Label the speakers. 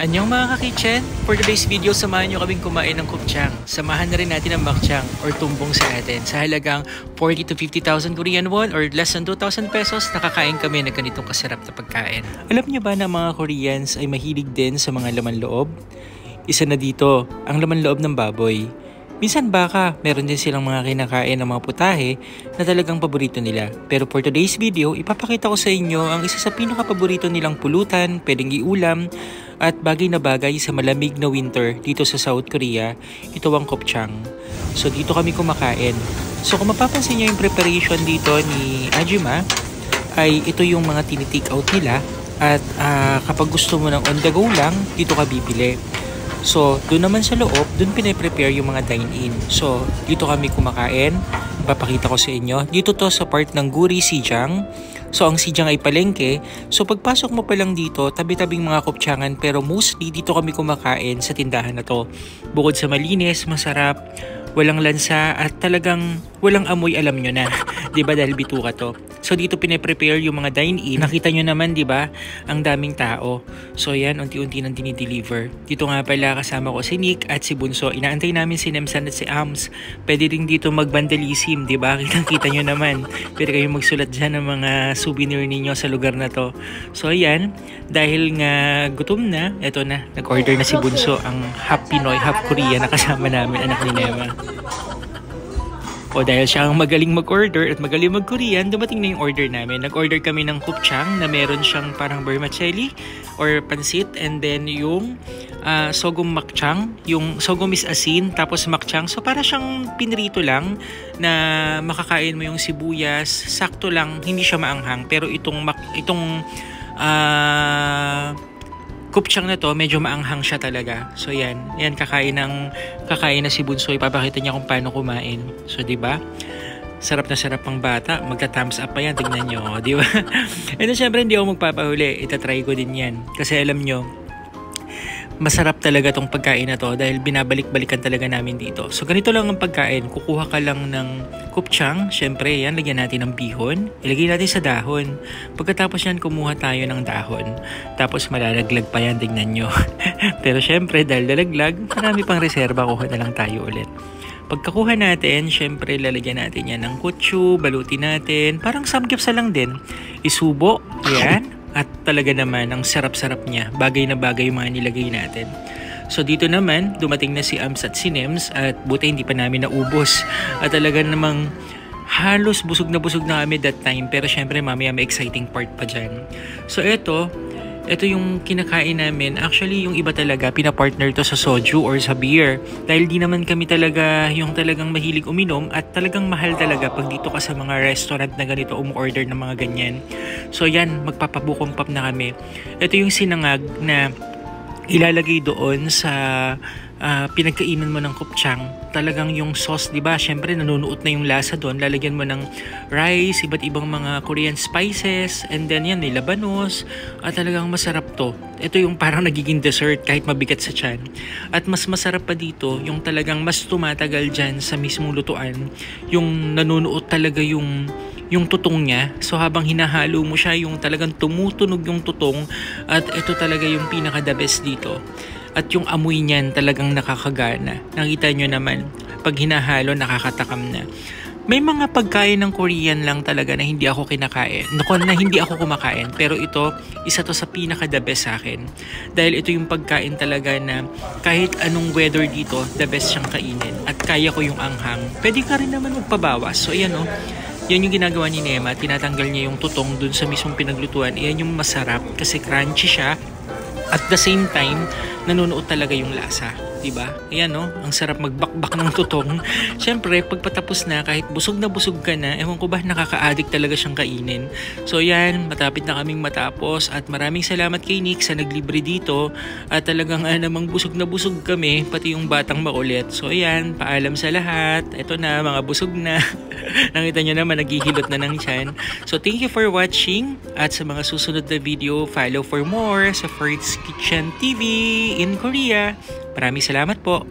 Speaker 1: Anyong mga ka-kitchen, for today's video, samahan nyo kaming kumain ng kupchang. Samahan na rin natin ang makchang or tumbong sa atin. Sa halagang 40 to 50,000 Korean won or less than 2,000 pesos, nakakain kami ng ganitong kasarap na pagkain. Alam nyo ba na mga Koreans ay mahilig din sa mga laman loob? Isa na dito, ang laman loob ng baboy. Minsan baka, meron din silang mga kinakain ng mga putahe na talagang paborito nila. Pero for today's video, ipapakita ko sa inyo ang isa sa pinaka-paborito nilang pulutan, pwedeng iulam, at bagay na bagay sa malamig na winter dito sa South Korea. Ito ang kopchang. So dito kami kumakain. So kung mapapansin nyo yung preparation dito ni Ajima, ay ito yung mga tinitake out nila. At kapag gusto mo ng on the go lang, dito ka bibili. So, doon naman sa loob, doon pinaprepare yung mga dine-in. So, dito kami kumakain. Papakita ko sa inyo. Dito to sa part ng Guri Sijang. So, ang Sijang ay palengke. So, pagpasok mo pa lang dito, tabi-tabing mga kopchangan. Pero mostly, dito kami kumakain sa tindahan na to. Bukod sa malinis, masarap, walang lansa, at talagang walang amoy, alam nyo na. Diba dahil bituka to. So dito pinaprepare yung mga dine-in. Nakita nyo naman, di ba? Ang daming tao. So yan, unti-unti nang dinideliver. Dito nga pala kasama ko si Nick at si Bunso. Inaantay namin si Nemsan at si Ams. Pwede rin dito mag-vandalism, di ba? Kitang-kita nyo naman. Pwede kayong magsulat dyan ng mga souvenir ninyo sa lugar na to. So yan, dahil nga gutom na, eto na, nag-order na si Bunso. Ang half Pinoy, half Korea na kasama namin, anak ni Nema. O dahil siya ang magaling mag-order at magaling mag-Korean, dumating na yung order namin. Nag-order kami ng kupchang na meron siyang parang vermicelli or pansit, and then yung sogum makchang. Yung sogum is asin, tapos makchang. So para siyang pinrito lang na makakain mo yung sibuyas. Sakto lang, hindi siya maanghang. Pero itong kupchang na to, medyo maanghang siya talaga. So yan kakain na si Bunso. Ipapakita niya kung paano kumain. So di ba? Sarap na sarap pang bata. Magta-thumbs up pa yan, tignan niyo, di ba? And syempre hindi ako magpapahuli. Itatry ko din yan. Kasi alam niyo, masarap talaga tong pagkain na to dahil binabalik-balikan talaga namin dito. So ganito lang ang pagkain. Kukuha ka lang ng kupchang. Syempre yan, lagyan natin ng bihon. Ilagay natin sa dahon. Pagkatapos yan, kumuha tayo ng dahon. Tapos malalaglag pa yan, tignan nyo. Pero syempre dahil lalaglag, marami pang reserba. Kuha na lang tayo ulit. Pagkakuha natin, syempre lalagyan natin yan ng kutsu, balutin natin. Parang samgyupsal lang din. Isubo, yan. At talaga naman, ang sarap-sarap niya. Bagay na bagay yung mga nilagay natin. So dito naman, dumating na si Ams at si Nems at buti hindi pa namin naubos. At talaga namang halos busog na kami that time. Pero syempre mamaya may exciting part pa dyan. So ito yung kinakain namin. Actually, yung iba talaga, pinapartner to sa soju or sa beer. Dahil di naman kami talaga yung talagang mahilig uminom at talagang mahal talaga pag dito ka sa mga restaurant na ganito umu-order ng mga ganyan. So yan, magpapabukumpap na kami. Ito yung sinangag na ilalagay doon sa pinagkainan mo ng kupchang. Talagang yung sauce, di ba? Syempre nanunuot na yung lasa doon. Lalagyan mo ng rice, iba't ibang mga Korean spices, and then yan, may labanos. At talagang masarap to. Ito yung parang nagiging dessert kahit mabigat sa tiyan. At mas masarap pa dito, yung talagang mas tumatagal dyan sa mismong lutuan. Yung nanunuot talaga yung tutong niya. So habang hinahalo mo siya, yung talagang tumutunog yung tutong. At ito talaga yung pinaka-the best dito. At yung amoy niyan talagang nakakagana. Nakita nyo naman, pag hinahalo, nakakatakam na. May mga pagkain ng Korean lang talaga na hindi ako kinakain. Na hindi ako kumakain. Pero ito, isa to sa pinaka-the best sa akin. Dahil ito yung pagkain talaga na kahit anong weather dito, the best siyang kainin. At kaya ko yung anghang. Pwede ka rin naman magpabawas. So ayan o. Yan yung ginagawa ni Nema. Tinatanggal niya yung tutong dun sa mismong pinaglutuan. Yan yung masarap kasi crunchy siya. At the same time, nanunuot talaga yung lasa. Diba? Ayan no, ang sarap magbakbak ng tutong. Siyempre, pagpatapos na, kahit busog na busog ka na, ewan ko ba, nakaka-addict talaga siyang kainin. So yan, matapit na kaming matapos at maraming salamat kay Nick sa naglibre dito at talagang namang busog na busog kami, pati yung batang makulit. So yan, paalam sa lahat. Ito na, mga busog na. Nakita nyo naman, naghihilot na ng tiyan. So thank you for watching at sa mga susunod na video, follow for more sa First Kitchen TV in Korea. Maraming salamat po.